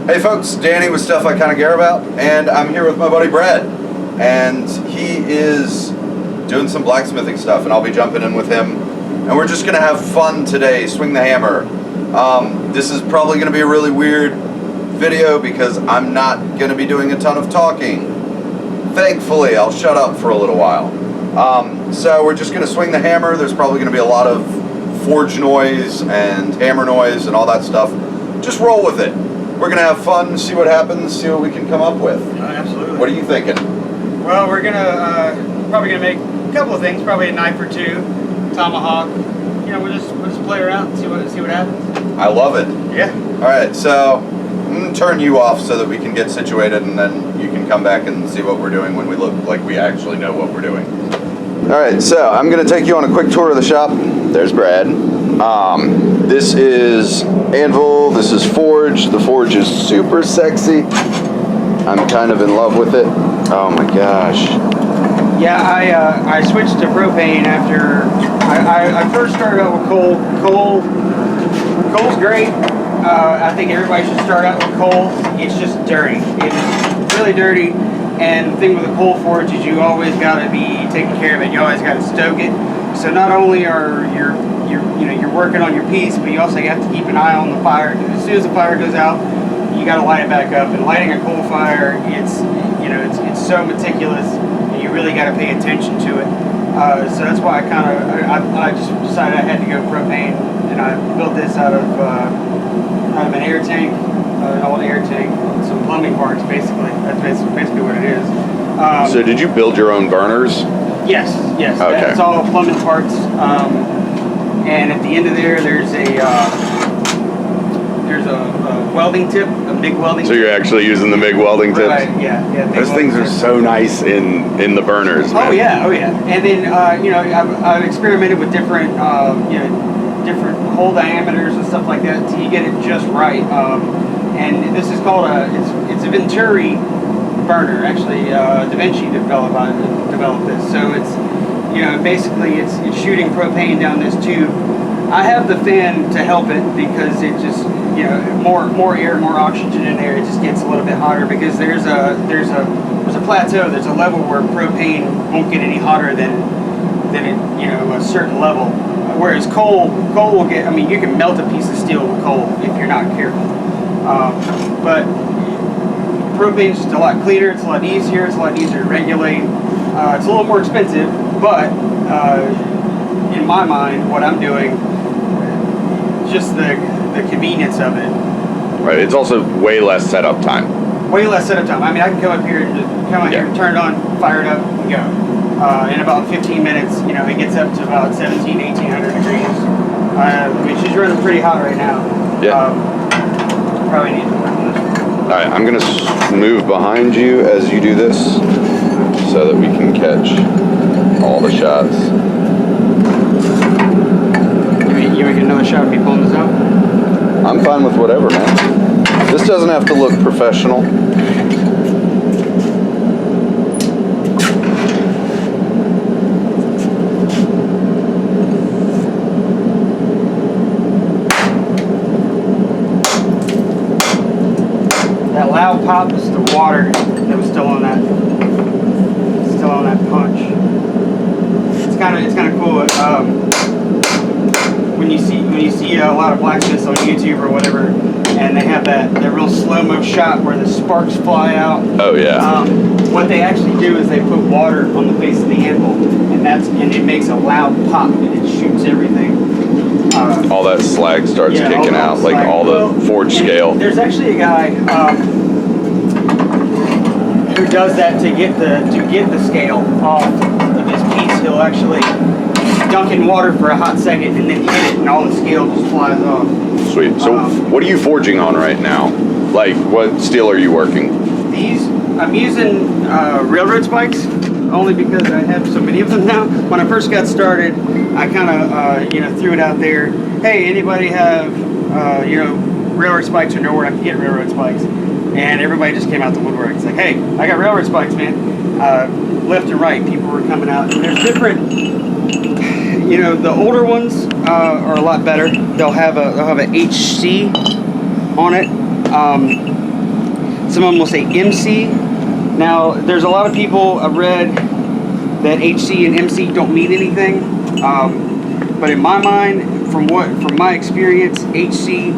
Hey folks, Danny with Stuff I Kinda Care About, and I'm here with my buddy Brad, and he is doing some blacksmithing stuff, and I'll be jumping in with him, and we're just gonna have fun today, swing the hammer. This is probably gonna be a really weird video because I'm not gonna be doing a ton of talking. Thankfully, I'll shut up for a little while. So we're just gonna swing the hammer. There's probably gonna be a lot of forge noise and hammer noise and all that stuff. Just roll with it. We're gonna have fun, see what happens, see what we can come up with. Absolutely. What are you thinking? Well, we're gonna probably gonna make a couple of things. Probably a knife or two, tomahawk. You know, we'll just play around and see what happens. I love it. Yeah. All right, so I'm gonna turn you off so that we can get situated, and then you can come back and see what we're doing when we look like we actually know what we're doing. All right, so I'm gonna take you on a quick tour of the shop. There's Brad. This is anvil, this is forge. The forge is super sexy. I'm kind of in love with it. Oh my gosh. Yeah, I switched to propane after I first started out with coal. Coal's great. I think everybody should start out with coal. It's just dirty. It's really dirty. And the thing with a coal forge is you always got to be taking care of it. You always got to stoke it. So not only are you're working on your piece, but you also have to keep an eye on the fire. As soon as the fire goes out, you got to light it back up. And lighting a coal fire, it's so meticulous, and you really got to pay attention to it. So that's why I just decided I had to go propane, and I built this out of an air tank, an old air tank, some plumbing parts. Basically, that's basically what it is. So did you build your own burners? Yes. Okay. That's all plumbing parts. And at the end of there's a welding tip, a MIG welding. So you're actually using the MIG welding tips? Right. Yeah. Those things are so nice in the burners, man. Oh yeah. And then I've experimented with different different hole diameters and stuff like that until you get it just right. And this is called it's a Venturi burner. Actually, Da Vinci developed this. So it's basically it's shooting propane down this tube. I have the fan to help it because it just more air, more oxygen in there. It just gets a little bit hotter because there's a plateau. There's a level where propane won't get any hotter than a certain level. Whereas coal will get. I mean, you can melt a piece of steel with coal if you're not careful. But propane's just a lot cleaner. It's a lot easier. It's a lot easier to regulate. It's a little more expensive, but in my mind, what I'm doing, just the convenience of it. Right. It's also way less setup time. Way less setup time. I mean, I can come up here and here, turn it on, fire it up, and go. In about 15 minutes, it gets up to about 1,800 degrees. I mean, she's running pretty hot right now. Yeah. Probably need to work on this. All right, I'm going to move behind you as you do this so that we can catch all the shots. You make another shot of me pulling this out? I'm fine with whatever, man. This doesn't have to look professional. That loud pop is the water that was still on that punch. It's kind of cool. When you see a lot of blacksmiths on YouTube or whatever, and they have that real slow-mo shot where the sparks fly out. Oh yeah. What they actually do is they put water on the face of the anvil, and it makes a loud pop, and it shoots everything. All that slag starts kicking out, like all the forge scale. There's actually a guy who does that to get the scale off of his piece. He'll actually dunk in water for a hot second and then hit it, and all the scale just flies off. Sweet. So what are you forging on right now? Like, what steel are you working? I'm using railroad spikes, only because I have so many of them now. When I first got started, I kind of threw it out there. Hey, anybody have railroad spikes or know where I can get railroad spikes? And everybody just came out the woodwork. It's like, hey, I got railroad spikes, man. Left and right, people were coming out. And there's different. The older ones are a lot better. They'll have a HC on it. Some of them will say MC. Now, there's a lot of people I've read that HC and MC don't mean anything. But in my mind, from my experience, HC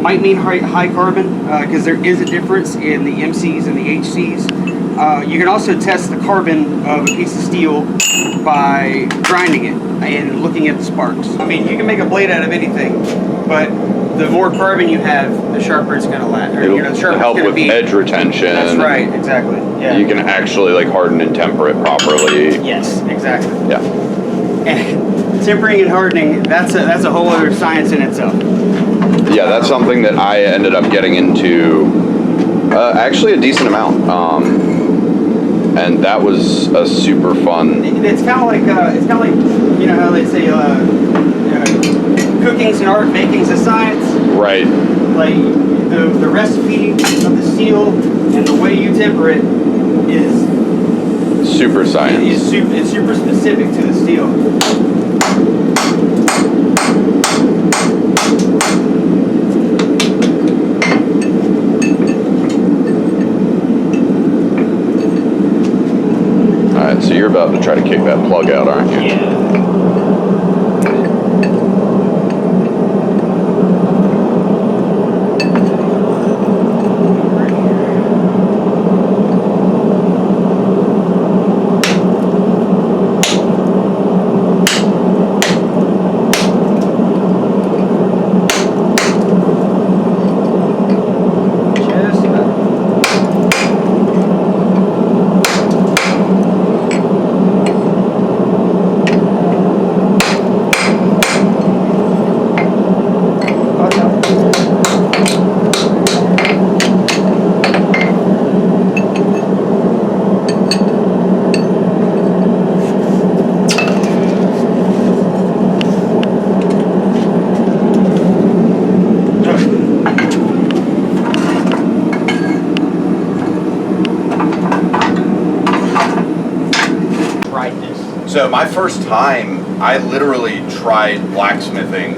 might mean high carbon because there is a difference in the MCs and the HCs. You can also test the carbon of a piece of steel by grinding it and looking at the sparks. I mean, you can make a blade out of anything, but the more carbon you have, the sharper it's going to last. It'll help with edge retention. That's right, exactly. Yeah. You can actually like harden and temper it properly. Yes, exactly. Yeah. And tempering and hardening, that's a whole other science in itself. Yeah, that's something that I ended up getting into actually a decent amount. And that was a super fun. It's kind of like you know how they say cooking's an art, baking's a science. Right. Like the recipe of the steel and the way you temper it is super science. It's super specific to the steel. Alright, so you're about to try to kick that plug out, aren't you? Yeah. So my first time, I literally tried blacksmithing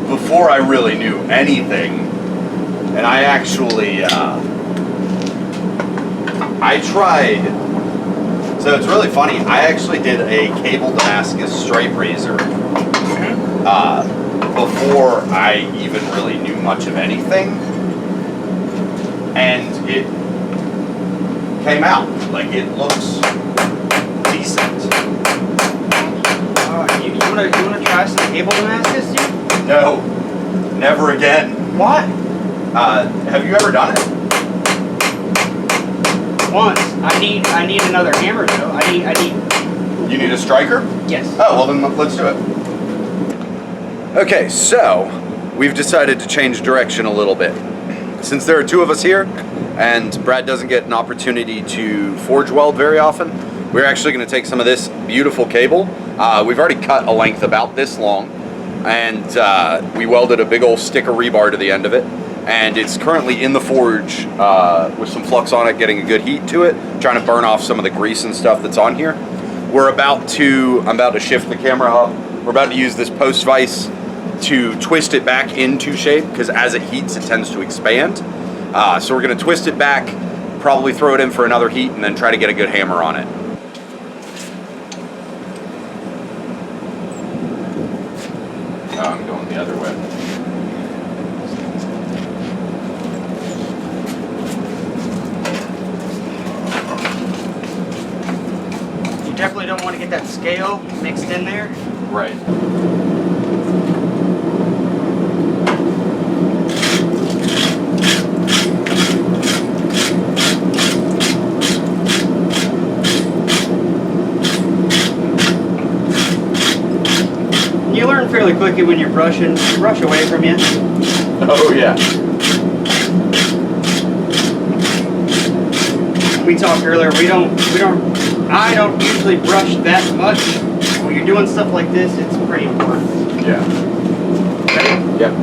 before I really knew anything. And I actually, I tried, so it's really funny, I actually did a cable Damascus straight razor before I even really knew much of anything. And it came out, like it looks decent. You wanna try some cable Damascus, dude? No, never again. What? Have you ever done it? Once. I need another hammer though. I need. You need a striker? Yes. Oh, well then let's do it. Okay, so we've decided to change direction a little bit. Since there are two of us here, and Brad doesn't get an opportunity to forge weld very often, we're actually going to take some of this beautiful cable. We've already cut a length about this long, and we welded a big old stick of rebar to the end of it. And it's currently in the forge with some flux on it, getting a good heat to it, trying to burn off some of the grease and stuff that's on here. I'm about to shift the camera up. We're about to use this post vise to twist it back into shape, because as it heats, it tends to expand. So we're going to twist it back, probably throw it in for another heat, and then try to get a good hammer on it. Oh, I'm going the other way. You definitely don't want to get that scale mixed in there. Right. You learn fairly quickly when you're brushing. You brush away from you. Oh yeah. We talked earlier. I don't usually brush that much. When you're doing stuff like this, it's pretty important. Yeah. Ready? Yep.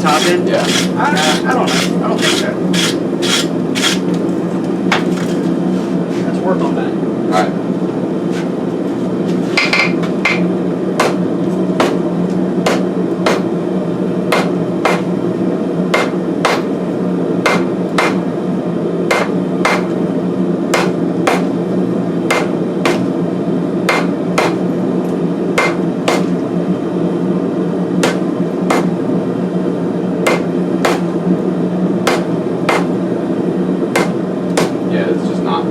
top end? Yeah. I don't know. I don't think so. Let's work on that. All right. Yeah, it's just not.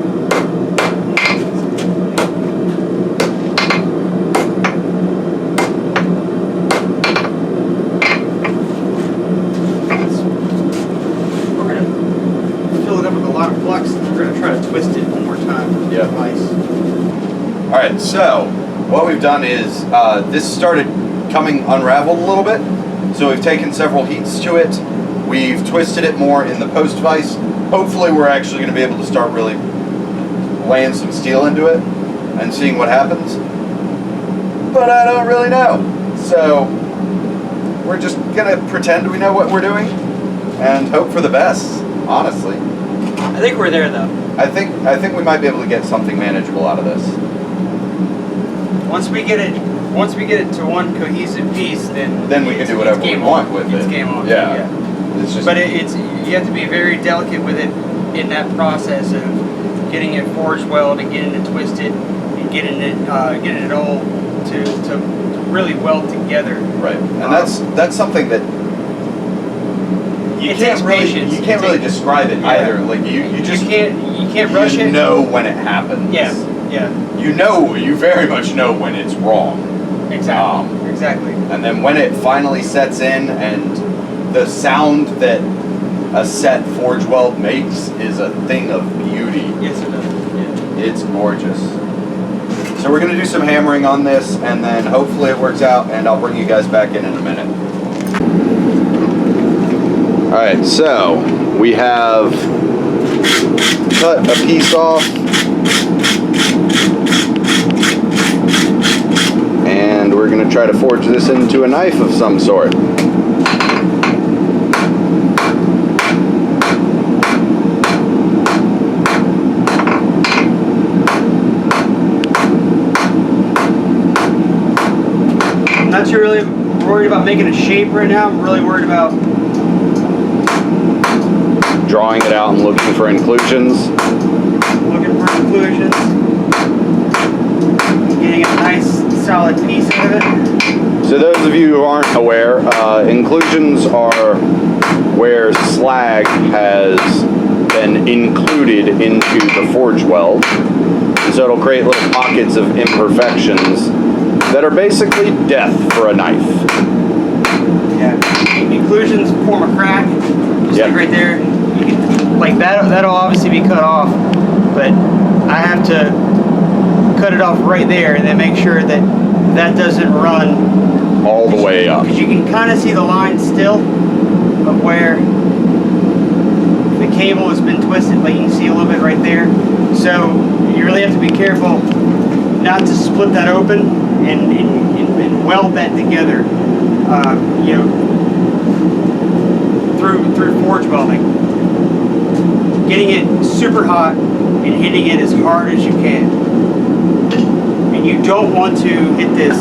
We're going to fill it up with a lot of flux. We're going to try to twist it one more time. Yeah. Nice. All right, so what we've done is this started coming unraveled a little bit. So we've taken several heats to it. We've twisted it more in the post vise. Hopefully we're actually going to be able to start really laying some steel into it and seeing what happens. But I don't really know. So we're just going to pretend we know what we're doing and hope for the best, honestly. I think we're there though. I think we might be able to get something manageable out of this. Once we get it to one cohesive piece, then we can do whatever we want with it. It's game on. Yeah. It's just, But you have to be very delicate with it in that process of getting it forged weld and getting it twisted and getting it all to really weld together. right. And that's something that you It can't takes really patience. you can't really describe it Yeah. either. Like you just you can't rush you it. know when it happens. Yeah. You very much know when it's wrong. Exactly. Exactly. And then when it finally sets in and the sound that a set forge weld makes is a thing of beauty. Yes, it does. Yeah. It's gorgeous. So we're going to do some hammering on this and then hopefully it works out and I'll bring you guys back in a minute. All right, so we have cut a piece off and we're going to try to forge this into a knife of some sort. I'm not too really worried about making a shape right now. I'm really worried about Drawing it out and looking for inclusions. looking for conclusions, getting a nice solid piece out of it. So those of you who aren't aware, inclusions are where slag has been included into the forge weld. And so it'll create little pockets of imperfections that are basically death for a knife. Yeah. Inclusions form a crack, just Yep. like right there. You can, like that'll obviously be cut off, but I have to cut it off right there and then make sure that that doesn't run All the way up. because you can kind of see the line still of where the cable has been twisted. Like you can see a little bit right there. So you really have to be careful not to split that open and weld that together. You know, through forge welding. Getting it super hot and hitting it as hard as you can. And you don't want to hit this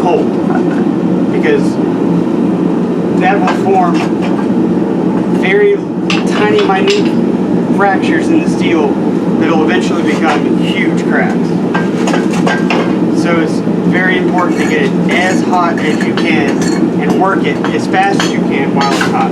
cold because that will form very tiny, minute fractures in the steel that will eventually become huge cracks. So it's very important to get it as hot as you can and work it as fast as you can while it's hot.